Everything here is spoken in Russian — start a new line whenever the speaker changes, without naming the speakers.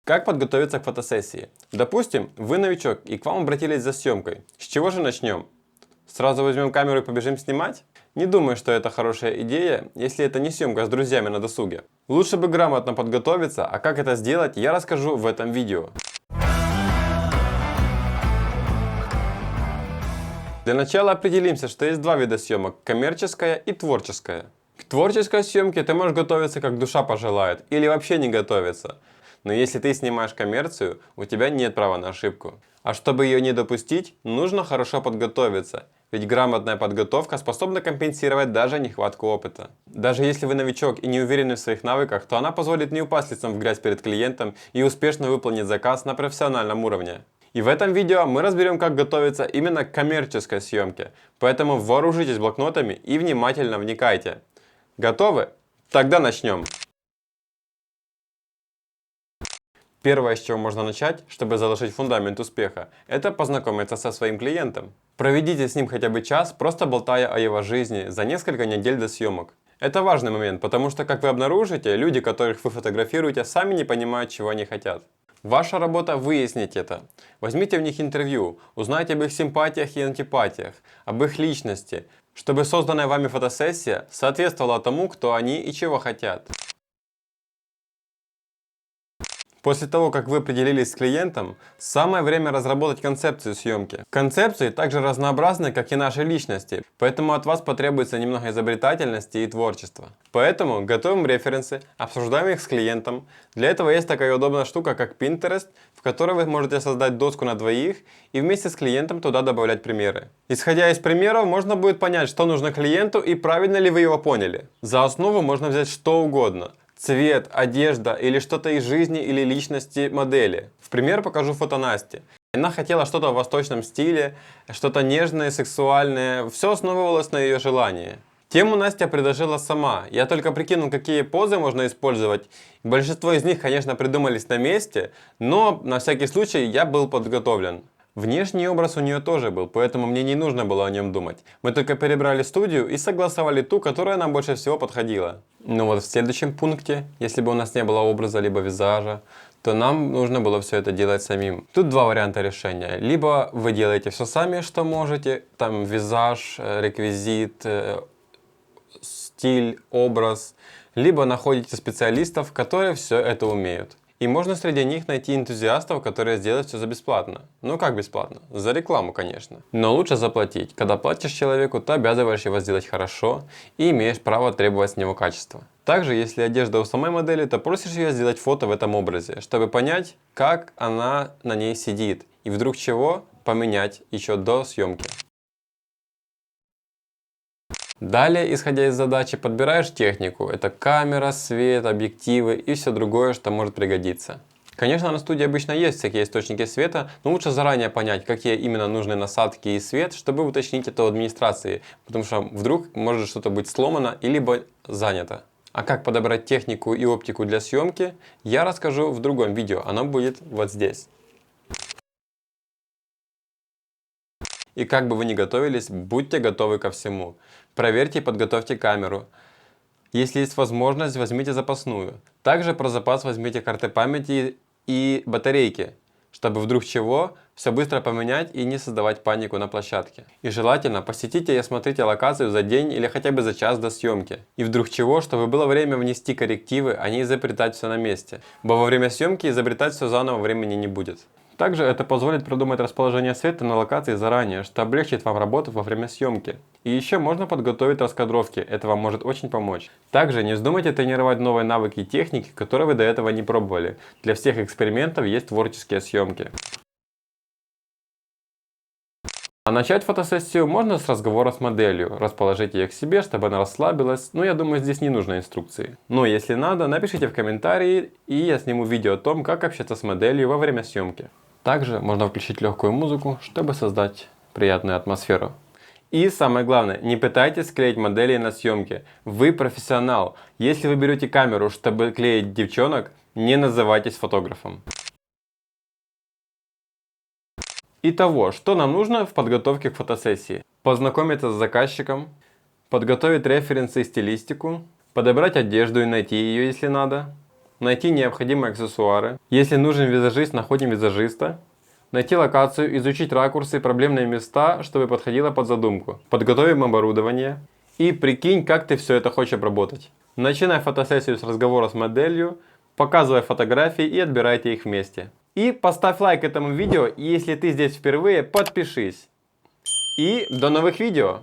Как подготовиться к фотосессии? Допустим, вы новичок и к вам обратились за съемкой. С чего же начнем? Сразу возьмем камеру и побежим снимать? Не думаю, что это хорошая идея, если это не съемка с друзьями на досуге. Лучше бы грамотно подготовиться, а как это сделать, я расскажу в этом видео. Для начала определимся, что есть два вида съемок – коммерческая и творческая. К творческой съемке ты можешь готовиться как душа пожелает или вообще не готовиться. Но если ты снимаешь коммерцию, у тебя нет права на ошибку. А чтобы ее не допустить, нужно хорошо подготовиться. Ведь грамотная подготовка способна компенсировать даже нехватку опыта. Даже если вы новичок и не уверены в своих навыках, то она позволит не упасть лицом в грязь перед клиентом и успешно выполнить заказ на профессиональном уровне. И в этом видео мы разберем, как готовиться именно к коммерческой съемке. Поэтому вооружитесь блокнотами и внимательно вникайте. Готовы? Тогда начнем. Первое, с чего можно начать, чтобы заложить фундамент успеха, это познакомиться со своим клиентом. Проведите с ним хотя бы час, просто болтая о его жизни за несколько недель до съемок. Это важный момент, потому что, как вы обнаружите, люди, которых вы фотографируете, сами не понимают, чего они хотят. Ваша работа выяснить это. Возьмите в них интервью, узнайте об их симпатиях и антипатиях, об их личности, чтобы созданная вами фотосессия соответствовала тому, кто они и чего хотят. После того, как вы определились с клиентом, самое время разработать концепцию съемки. Концепции также разнообразны, как и наши личности, поэтому от вас потребуется немного изобретательности и творчества. Поэтому готовим референсы, обсуждаем их с клиентом. Для этого есть такая удобная штука, как Pinterest, в которой вы можете создать доску на двоих и вместе с клиентом туда добавлять примеры. Исходя из примеров, можно будет понять, что нужно клиенту и правильно ли вы его поняли. За основу можно взять что угодно. Цвет, одежда или что-то из жизни или личности модели. В пример покажу фото Насти. Она хотела что-то в восточном стиле, что-то нежное, сексуальное. Все основывалось на ее желании. Тему Настя предложила сама. Я только прикинул, какие позы можно использовать. Большинство из них, конечно, придумались на месте, но на всякий случай я был подготовлен. Внешний образ у нее тоже был, поэтому мне не нужно было о нем думать. Мы только перебрали студию и согласовали ту, которая нам больше всего подходила. Ну вот в следующем пункте, если бы у нас не было образа либо визажа, то нам нужно было все это делать самим. Тут два варианта решения. Либо вы делаете все сами, что можете, там визаж, реквизит, стиль, образ, либо находите специалистов, которые все это умеют. И можно среди них найти энтузиастов, которые сделают все за бесплатно. Ну как бесплатно? За рекламу, конечно. Но лучше заплатить. Когда платишь человеку, то обязываешь его сделать хорошо и имеешь право требовать с него качества. Также, если одежда у самой модели, то просишь ее сделать фото в этом образе, чтобы понять, как она на ней сидит. И вдруг чего поменять еще до съемки. Далее, исходя из задачи, подбираешь технику. Это камера, свет, объективы и все другое, что может пригодиться. Конечно, на студии обычно есть всякие источники света, но лучше заранее понять, какие именно нужны насадки и свет, чтобы уточнить это у администрации, потому что вдруг может что-то быть сломано и либо занято. А как подобрать технику и оптику для съемки, я расскажу в другом видео, оно будет вот здесь. И как бы вы ни готовились, будьте готовы ко всему. Проверьте и подготовьте камеру. Если есть возможность, возьмите запасную. Также про запас возьмите карты памяти и батарейки, чтобы вдруг чего все быстро поменять и не создавать панику на площадке. И желательно посетите и осмотрите локацию за день или хотя бы за час до съемки. И вдруг чего, чтобы было время внести коррективы, а не изобретать все на месте. Бо во время съемки изобретать все заново времени не будет. Также это позволит продумать расположение света на локации заранее, что облегчит вам работу во время съемки. И еще можно подготовить раскадровки, это вам может очень помочь. Также не вздумайте тренировать новые навыки и техники, которые вы до этого не пробовали. Для всех экспериментов есть творческие съемки. А начать фотосессию можно с разговора с моделью. Расположите ее к себе, чтобы она расслабилась. Но я думаю, здесь не нужно инструкции. Но если надо, напишите в комментарии, и я сниму видео о том, как общаться с моделью во время съемки. Также можно включить легкую музыку, чтобы создать приятную атмосферу. И самое главное, не пытайтесь клеить модели на съемке. Вы профессионал. Если вы берете камеру, чтобы клеить девчонок, не называйтесь фотографом. Итого, что нам нужно в подготовке к фотосессии? Познакомиться с заказчиком, подготовить референсы и стилистику, подобрать одежду и найти ее, если надо, найти необходимые аксессуары. Если нужен визажист, находим визажиста. Найти локацию, изучить ракурсы, проблемные места, чтобы подходило под задумку. Подготовим оборудование. И прикинь, как ты все это хочешь обработать. Начинай фотосессию с разговора с моделью, показывай фотографии и отбирайте их вместе. И поставь лайк этому видео, и если ты здесь впервые, подпишись. И до новых видео!